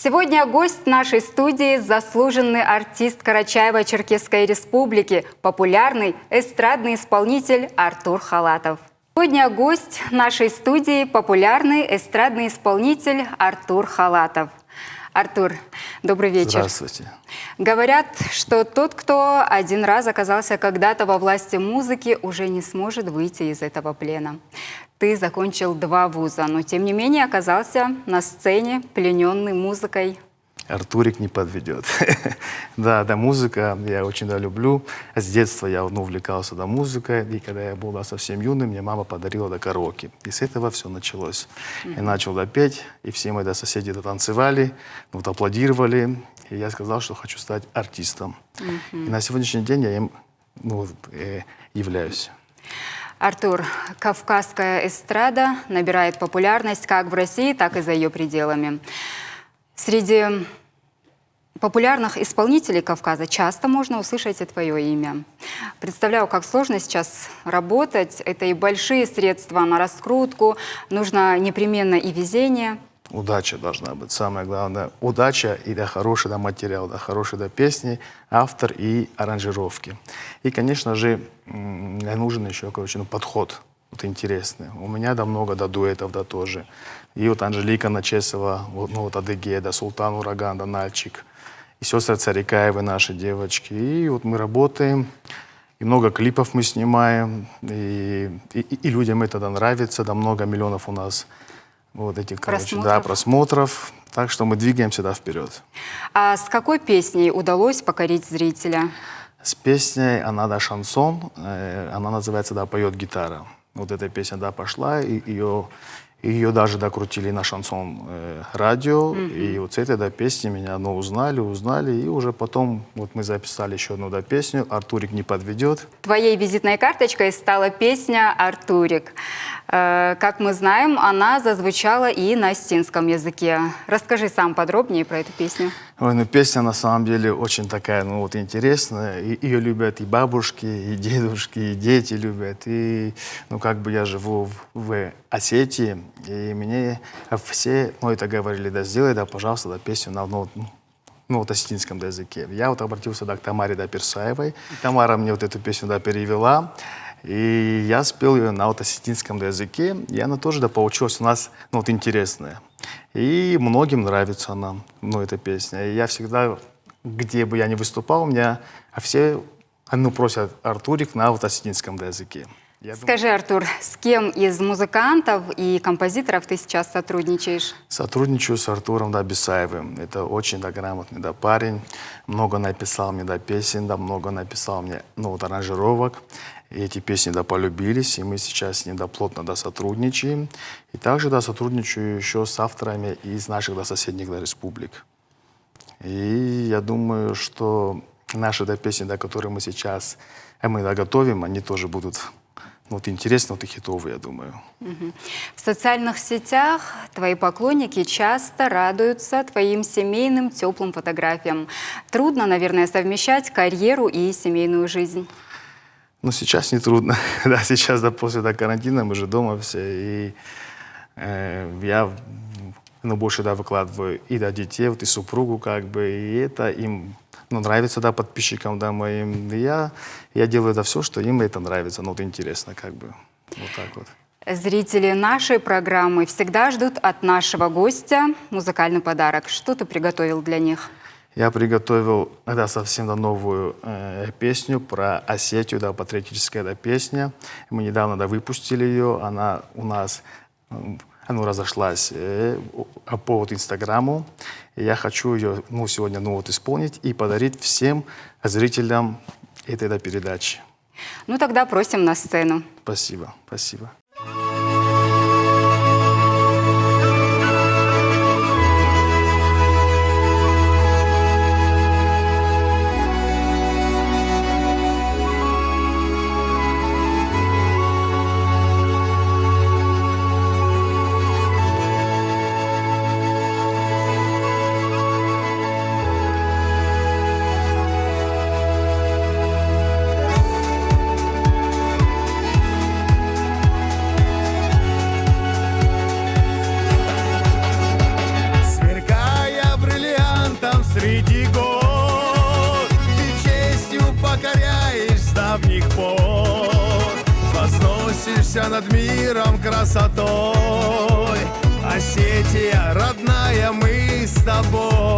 Сегодня гость нашей студии – заслуженный артист Карачаево-Черкесской республики, популярный эстрадный исполнитель Артур Халатов. Сегодня гость нашей студии – популярный эстрадный исполнитель Артур Халатов. Артур, добрый вечер. Здравствуйте. Говорят, что тот, кто один раз оказался когда-то во власти музыки, уже не сможет выйти из этого плена. Ты закончил 2 вуза, но тем не менее оказался на сцене, плененный музыкой. Артурик не подведет. Да, музыка я очень люблю. С детства я увлекался музыкой. И когда я был совсем юным, мне мама подарила караоке. И с этого все началось. Я начал петь, и все мои соседи танцевали, аплодировали. И я сказал, что хочу стать артистом. И на сегодняшний день я им являюсь. Артур, кавказская эстрада набирает популярность как в России, так и за ее пределами. Среди популярных исполнителей Кавказа часто можно услышать и твое имя. Представляю, как сложно сейчас работать. Это и большие средства на раскрутку, нужно непременно и везение. Удача должна быть. Самое главное, удача и хороший материал, хорошие песни, автор и аранжировки. И, конечно же, нужен еще подход интересный. У меня много дуэтов тоже. И Анжелика Начесова, Адыгея, Султан Ураган, Нальчик. И сестры Царикаевы, наши девочки. И мы работаем, и много клипов мы снимаем. И людям это нравится, много миллионов у нас этих просмотров. Так что мы двигаемся вперед. А с какой песней удалось покорить зрителя? С песней она шансон, она называется «Поет гитара». Эта песня пошла, и ее даже докрутили на шансон радио. И с этой песни меня узнали. И уже потом мы записали еще одну песню «Артурик не подведет». Твоей визитной карточкой стала песня «Артурик». Как мы знаем, она зазвучала и на осетинском языке. Расскажи сам подробнее про эту песню. Песня на самом деле очень такая, интересная. Ее любят и бабушки, и дедушки, и дети любят. И, я живу в Осетии, и мне все, это говорили, сделай, пожалуйста, песню на осетинском языке. Я обратился к Тамаре Персаевой. Тамара мне эту песню перевела. И я спел ее на осетинском языке, и она тоже получилась у нас интересная. И многим нравится она, эта песня. И я всегда, где бы я ни выступал, меня все просят «Артурик» на осетинском языке. Скажи, Артур, с кем из музыкантов и композиторов ты сейчас сотрудничаешь? Сотрудничаю с Артуром Бесаевым. Это очень грамотный парень. Много написал мне песен, много написал мне аранжировок. И эти песни полюбились, и мы сейчас с ним плотно сотрудничаем. И также сотрудничаю еще с авторами из наших соседних республик. И я думаю, что наши песни, которые мы сейчас готовим, они тоже будут интересные, и хитовые, я думаю. В социальных сетях твои поклонники часто радуются твоим семейным теплым фотографиям. Трудно, наверное, совмещать карьеру и семейную жизнь. Сейчас не трудно. Сейчас после карантина мы же дома все. И я больше выкладываю и детей, и супругу, и это им нравится, подписчикам моим. И я делаю все, что им это нравится, интересно, Вот так. Зрители нашей программы всегда ждут от нашего гостя музыкальный подарок. Что ты приготовил для них? Я приготовил совсем новую песню про Осетию, патриотическая песня. Мы недавно выпустили ее, она у нас разошлась по Инстаграму. И я хочу ее сегодня исполнить и подарить всем зрителям этой передачи. Тогда просим на сцену. Спасибо, спасибо. среди гор. Ты честью покоряешь с давних пор, возносишься над миром красотой. Осетия, родная, мы с тобой.